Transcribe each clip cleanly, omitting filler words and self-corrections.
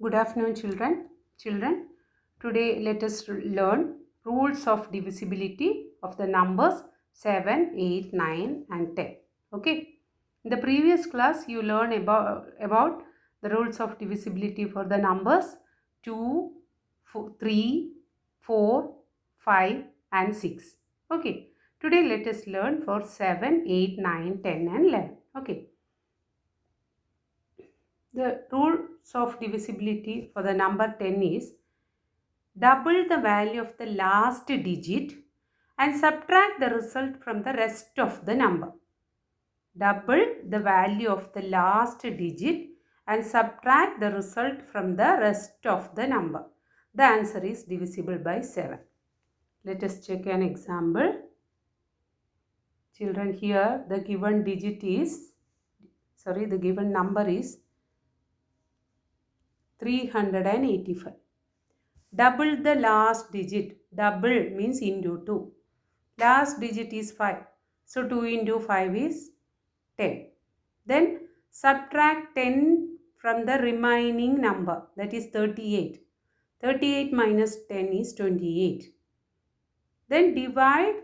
Good afternoon, children. Children, today let us learn rules of divisibility of the numbers 7, 8, 9 and 10. Okay. In the previous class, you learned about the rules of divisibility for the numbers 2, 3, 4, 5 and 6. Okay. Today let us learn for 7, 8, 9, 10 and 11. Okay. The rules of divisibility for the number 10 is double the value of the last digit and subtract the result from the rest of the number. Double the value of the last digit and subtract the result from the rest of the number. The answer is divisible by 7. Let us check an example. Children, here the given number is 385. Double the last digit. Double means into 2. Last digit is 5. So 2 into 5 is 10. Then subtract 10 from the remaining number, that is 38. 38 minus 10 is 28. Then divide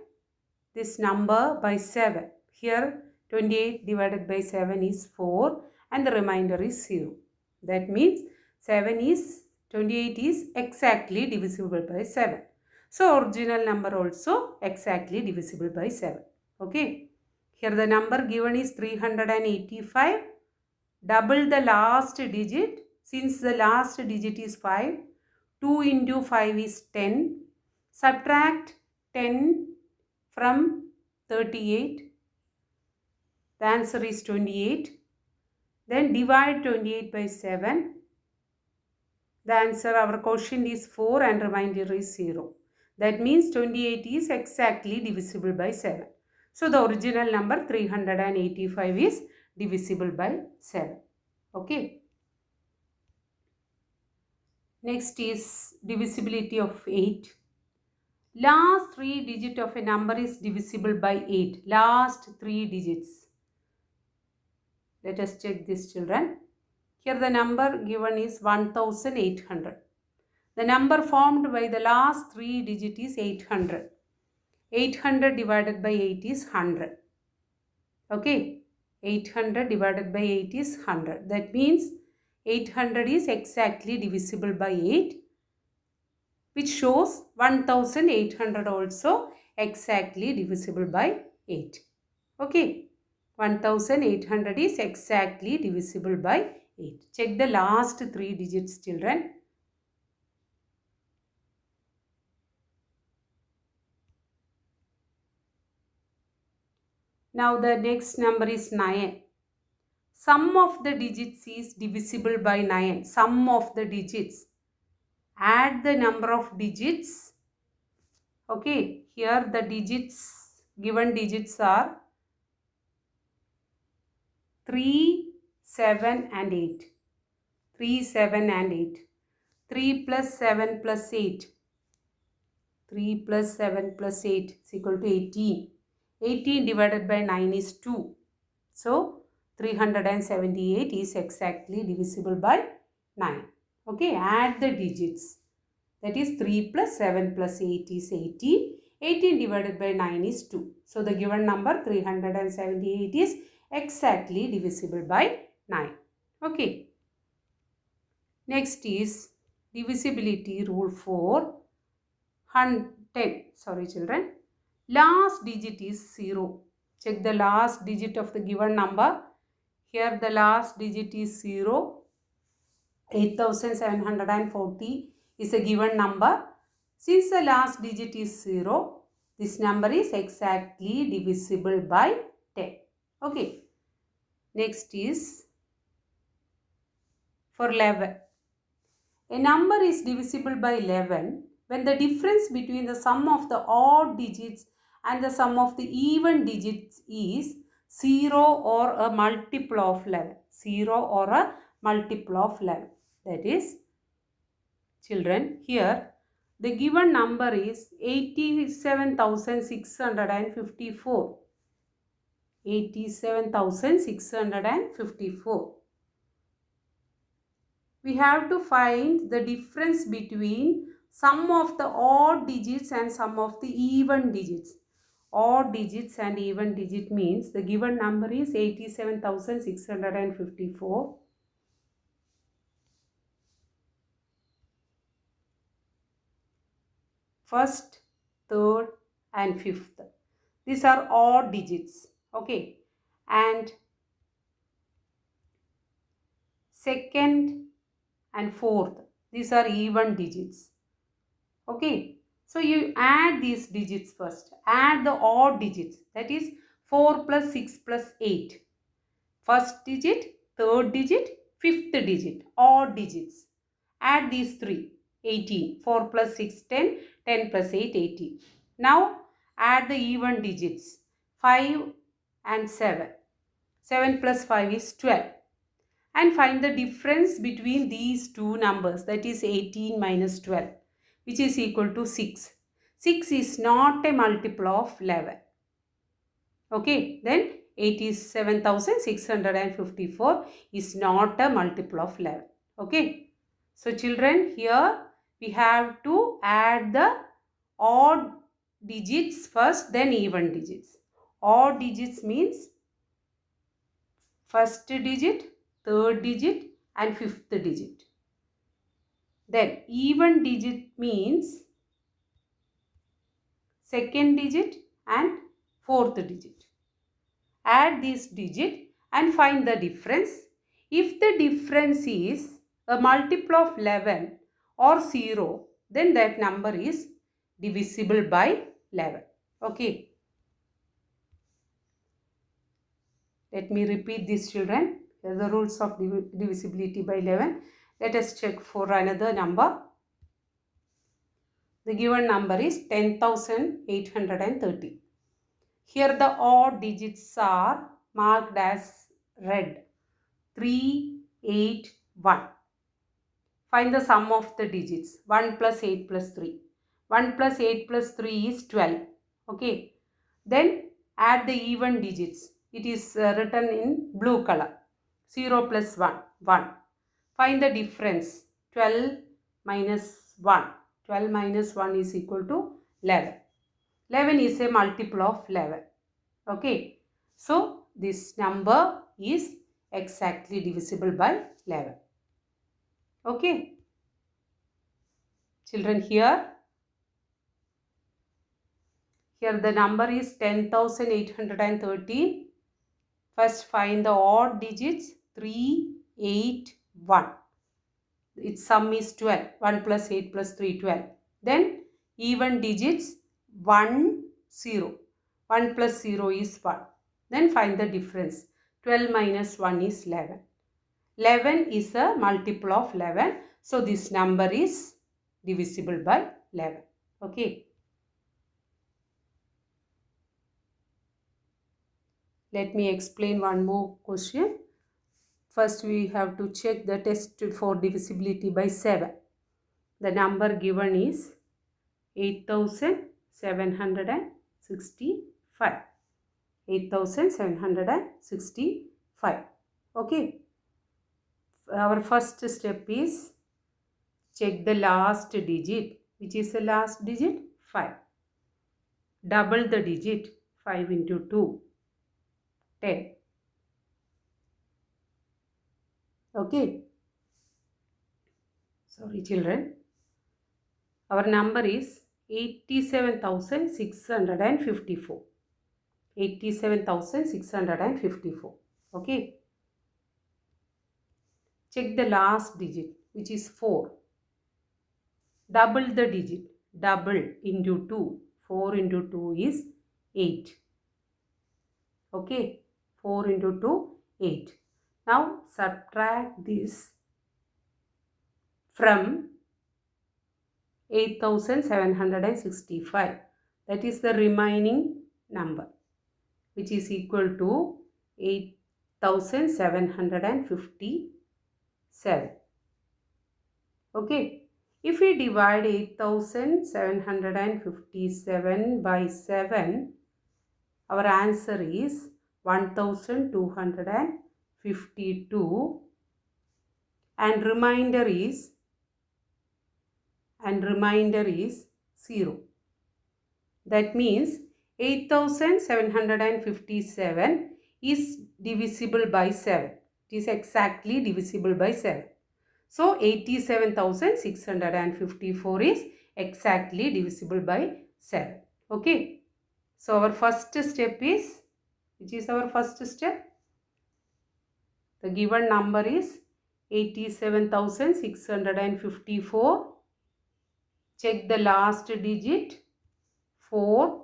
this number by 7. Here 28 divided by 7 is 4 and the remainder is 0. That means 28 is exactly divisible by 7. So original number also exactly divisible by 7. Okay. Here the number given is 385. Double the last digit. Since the last digit is 5, 2 into 5 is 10. Subtract 10 from 38. The answer is 28. Then divide 28 by 7. The answer, our quotient is 4 and remainder is 0. That means 28 is exactly divisible by 7. So the original number 385 is divisible by 7. Okay. Next is divisibility of 8. Last 3 digits of a number is divisible by 8. Last 3 digits. Let us check this, children. Here the number given is 1800. The number formed by the last 3 digits is 800. 800 divided by 8 is 100. Okay. 800 divided by 8 is 100. That means 800 is exactly divisible by 8, which shows 1800 also exactly divisible by 8. Okay. 1800 is exactly divisible by 8. Check the last 3 digits, children. Now the next number is 9. Sum of the digits is divisible by 9. Sum of the digits. Add the number of digits. Okay, here the given digits are 3, 7 and 8. 3, 7 and 8. 3 plus 7 plus 8. 3 plus 7 plus 8 is equal to 18. 18 divided by 9 is 2. So 378 is exactly divisible by 9. Okay, add the digits. That is 3 plus 7 plus 8 is 18. 18 divided by 9 is 2. So the given number 378 is exactly divisible by 9. Okay. Next is divisibility rule for 10. Sorry, children. Last digit is 0. Check the last digit of the given number. Here the last digit is 0. 8740 is a given number. Since the last digit is 0, this number is exactly divisible by 10. Okay. Next is for 11. A number is divisible by 11 when the difference between the sum of the odd digits and the sum of the even digits is 0 or a multiple of 11. 0 or a multiple of 11. That is, children, here the given number is 87,654. 87,654. we have to find the difference between sum of the odd digits and sum of the even digits. Odd digits and even digit means the given number is 87,654. First, third and fifth. These are odd digits. Okay. And second and fourth. These are even digits. Okay. So you add these digits first. Add the odd digits. That is 4 plus 6 plus 8. First digit, third digit, fifth digit. Odd digits. Add these three. 18. 4 plus 6, 10. 10 plus 8, 18. Now add the even digits. 5 and 7. 7 plus 5 is 12. And find the difference between these two numbers, that is 18 minus 12, which is equal to 6. 6 is not a multiple of 11. Okay, then 87,654 is not a multiple of 11. Okay, so children, here we have to add the odd digits first, then even digits. Odd digits means first digit, third digit and fifth digit. Then even digit means second digit and fourth digit. Add this digit and find the difference. If the difference is a multiple of 11 or 0, then that number is divisible by 11. Okay. Let me repeat this, children. Here are the rules of divisibility by 11. Let us check for another number. The given number is 10,830. Here the odd digits are marked as red. 3, 8, 1. Find the sum of the digits. 1 plus 8 plus 3. 1 plus 8 plus 3 is 12. Okay. Then add the even digits. It is written in blue color. 0 plus 1, 1. Find the difference. 12 minus 1. 12 minus 1 is equal to 11. 11 is a multiple of 11. Okay. So this number is exactly divisible by 11. Okay. Children, here the number is 10,813. First find the odd digits. 3, 8, 1. Its sum is 12. 1 plus 8 plus 3, 12. Then even digits 1, 0. 1 plus 0 is 1. Then find the difference. 12 minus 1 is 11. 11 is a multiple of 11. So this number is divisible by 11. Okay. Let me explain one more question. First we have to check the test for divisibility by 7. The number given is 8,765. 8,765. Okay. Our first step is check the last digit. Which is the last digit? 5. Double the digit. 5 into 2. 10. Okay. Sorry, children. Our number is 87,654. 87,654. Okay. Check the last digit, which is 4. Double the digit. Double into 2. 4 into 2 is 8. Okay. 4 into 2, 8. Now subtract this from 8,765. That is the remaining number, which is equal to 8,757. Okay. If we divide 8,757 by 7, our answer is 1,252 and remainder is 0. That means 8757 is divisible by 7. It is exactly divisible by 7. So 87,654 is exactly divisible by 7. Okay. So our first step is, which is our first step? The given number is 87,654. Check the last digit. 4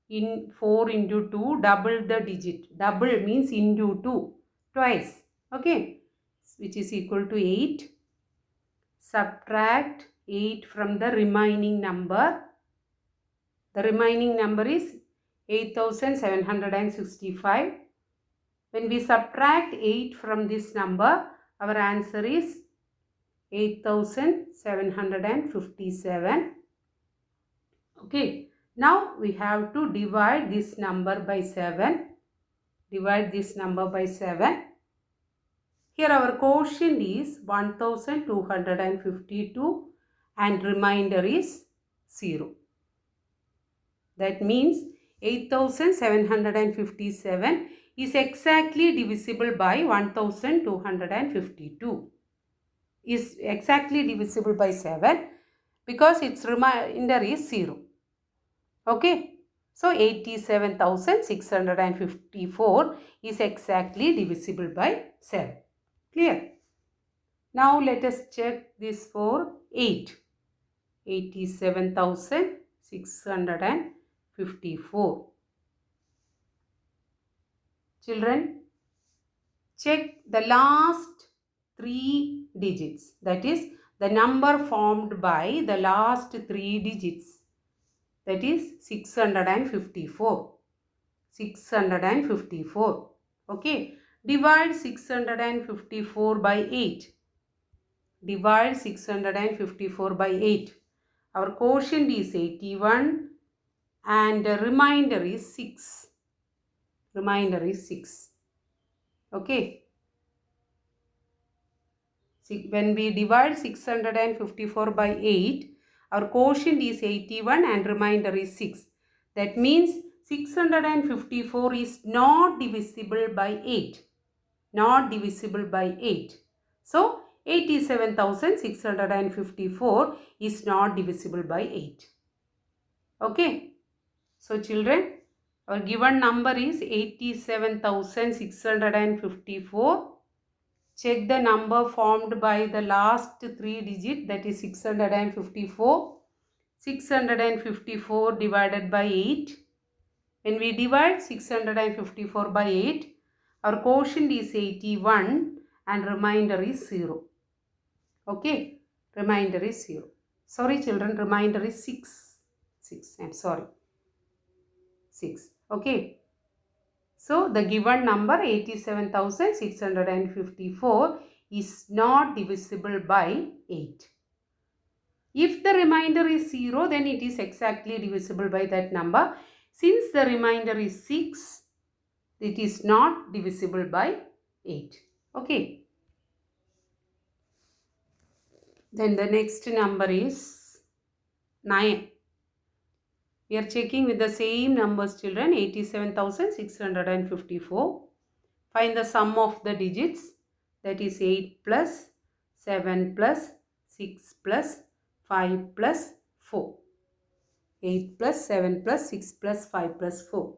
into 2, double the digit. Double means into 2, twice. Okay. Which is equal to 8. Subtract 8 from the remaining number. The remaining number is 8765. When we subtract 8 from this number, our answer is 8757. Okay. Now we have to divide this number by 7. Divide this number by 7. Here our quotient is 1252 and remainder is 0. That means 8757 is exactly divisible by 1252. Is exactly divisible by 7 because its remainder is 0. Okay. So 87,654 is exactly divisible by 7. Clear? Now let us check this for 8. 87,654. Children, check the last 3 digits. That is the number formed by the last 3 digits. That is 654. 654. Okay. Divide 654 by 8. Divide 654 by 8. Our quotient is 81 and the remainder is 6. Remainder is 6. Okay. When we divide 654 by 8, our quotient is 81 and remainder is 6. That means 654 is not divisible by 8. Not divisible by 8. So 87,654 is not divisible by 8. Okay. So children, our given number is 87,654. Check the number formed by the last 3 digit, that is 654. 654 divided by 8. When we divide 654 by 8, our quotient is 81 and remainder is 0. Okay, remainder is 0. Sorry children, remainder is 6. 6, I'm sorry. 6. Okay. So the given number 87,654 is not divisible by 8. If the remainder is 0, then it is exactly divisible by that number. Since the remainder is 6, it is not divisible by 8. Okay. Then the next number is 9. We are checking with the same numbers children, 87,654. Find the sum of the digits, that is 8 plus 7 plus 6 plus 5 plus 4. 8 plus 7 plus 6 plus 5 plus 4,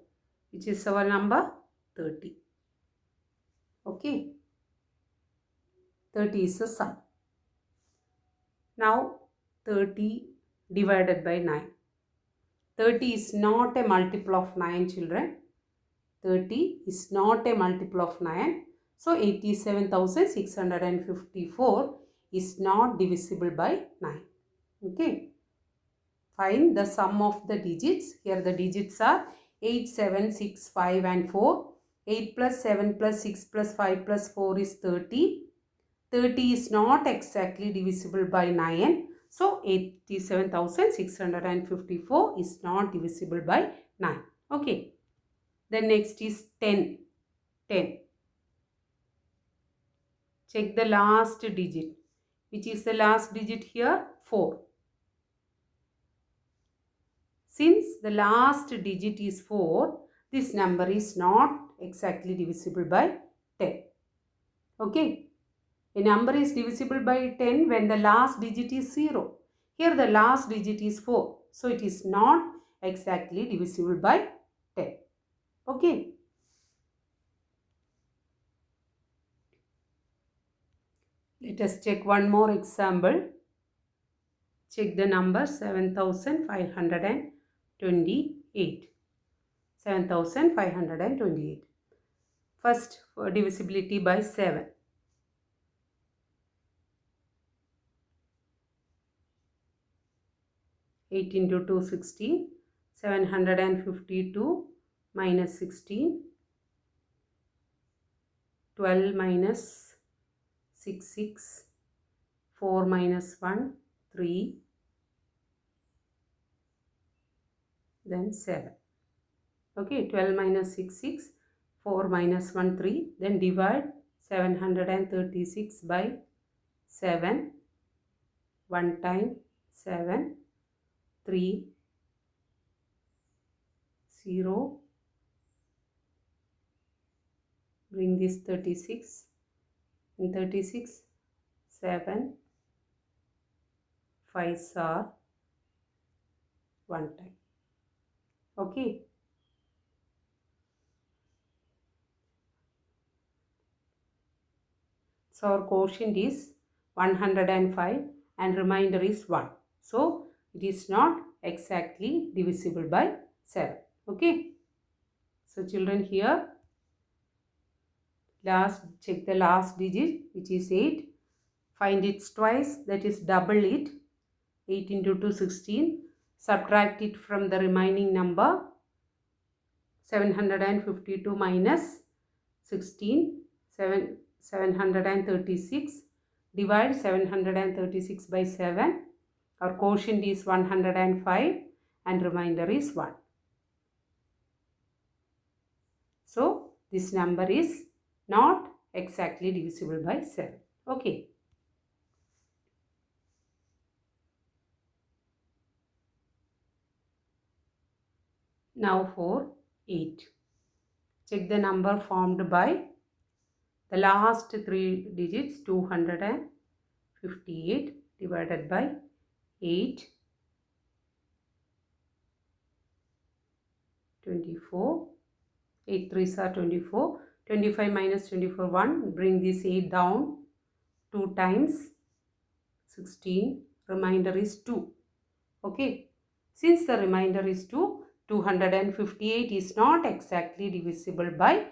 which is our number 30. Okay. 30 is the sum. Now 30 divided by 9. 30 is not a multiple of 9 children. 30 is not a multiple of 9. So 87,654 is not divisible by 9. Okay. Find the sum of the digits. Here the digits are 8, 7, 6, 5 and 4. 8 plus 7 plus 6 plus 5 plus 4 is 30. 30 is not exactly divisible by 9. So 87,654 is not divisible by 9. Okay. Then next is 10. 10. Check the last digit. Which is the last digit here? 4. Since the last digit is 4, this number is not exactly divisible by 10. Okay. A number is divisible by 10 when the last digit is 0. Here the last digit is 4. So it is not exactly divisible by 10. Okay. Let us check one more example. Check the number 7528. 7528. First, for divisibility by 7. 8 into 2, 16. 752 minus 16. 12 minus 6, 6. 4 minus 1, 3. Then 7. Okay, 12 minus 6, 6. 4 minus 1, 3. Then divide 736 by 7. 1 time 7. 3. 0. Bring this 36. In 36. 7. 5s are 1 time. Okay. So our quotient is 105 and remainder is 1. So it is not exactly divisible by 7. Okay. So children, here check the last digit, which is 8. Find its twice, that is double it. 8 into 2, 16. Subtract it from the remaining number. 752 minus 16. 736. Divide 736 by 7. Our quotient is 105 and remainder is 1. So this number is not exactly divisible by 7. Okay. Now for 8. Check the number formed by the last 3 digits, 258 divided by 8. 24. 8 3s are 24. 25 minus 24, 1. Bring this 8 down 2 times. 16. Remainder is 2. Okay. Since the remainder is 2, 258 is not exactly divisible by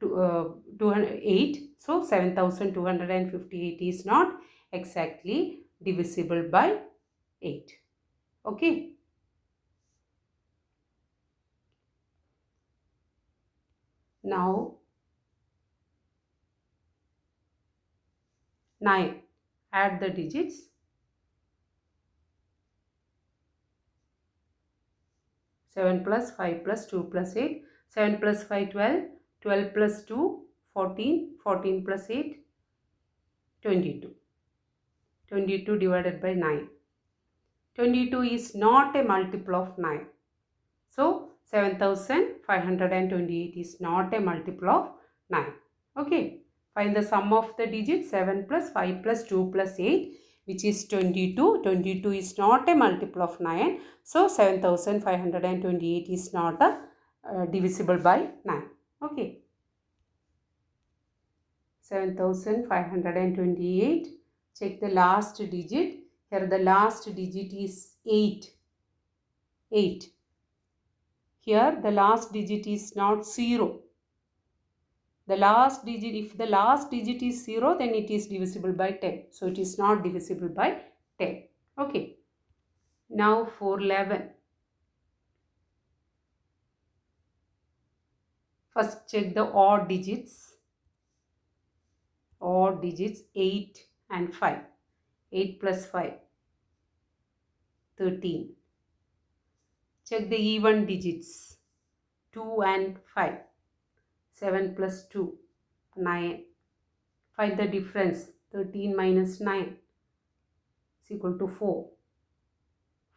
8. So 7258 is not exactly divisible by 8. Okay. Now 9. Add the digits. 7 plus 5 plus 2 plus 8. 7 plus 5, 12. 12 plus 2, 14. 14 plus 8, 22. 22 divided by 9. 22 is not a multiple of 9. So 7528 is not a multiple of 9. Okay. Find the sum of the digits. 7 plus 5 plus 2 plus 8, which is 22. 22 is not a multiple of 9. So 7528 is not divisible by 9. Okay. 7528. Check the last digit. Here the last digit is 8. 8. Here the last digit is not 0. The last digit, if the last digit is 0, then it is divisible by 10. So it is not divisible by 10. Okay. Now for 11. First check the odd digits. Odd digits 8 and 5. 8 plus 5, 13. Check the even digits. 2 and 5. 7 plus 2, 9. Find the difference. 13 minus 9 is equal to 4.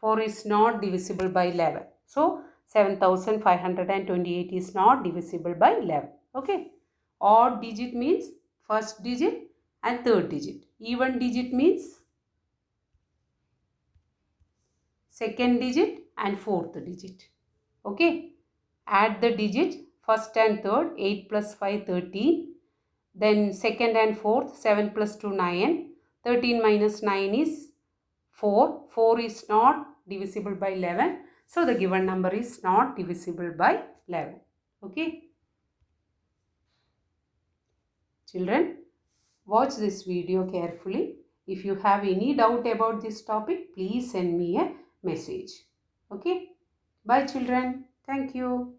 4 is not divisible by 11. So 7528 is not divisible by 11. Okay. Odd digit means first digit and third digit. Even digit means second digit and fourth digit. Okay. Add the digit first and third. 8 plus 5 13. Then second and fourth. 7 plus 2 9. 13 minus 9 is 4. 4 is not divisible by 11. So the given number is not divisible by 11. Okay. Children, watch this video carefully. If you have any doubt about this topic, please send me a message. Okay. Bye children. Thank you.